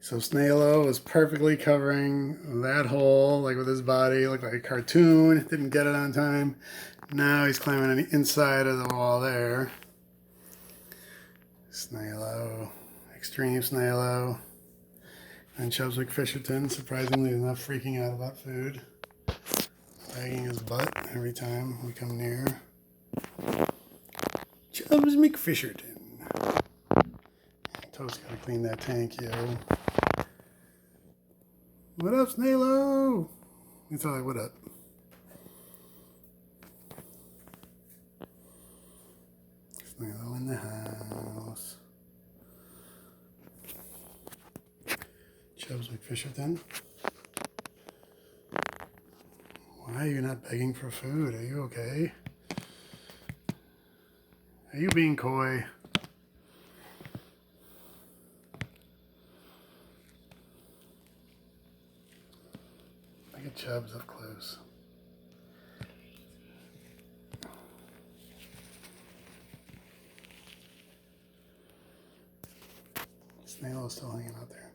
So Snailo was perfectly covering that hole, like with his body, looked like a cartoon. Didn't get it on time. Now he's climbing on the inside of the wall there. Snailo, extreme Snailo. And Chubbs McFisherton, surprisingly, is not freaking out about food. Wagging his butt every time we come near. Chubbs McFisherton. Toast gotta clean that tank, yo. What up, Snailo? It's all like, what up? Snailo in the house. Chubbs McFisherton. Why are you not begging for food? Are you okay? Are you being coy? Look at Chubbs up close. Snail is still hanging out there.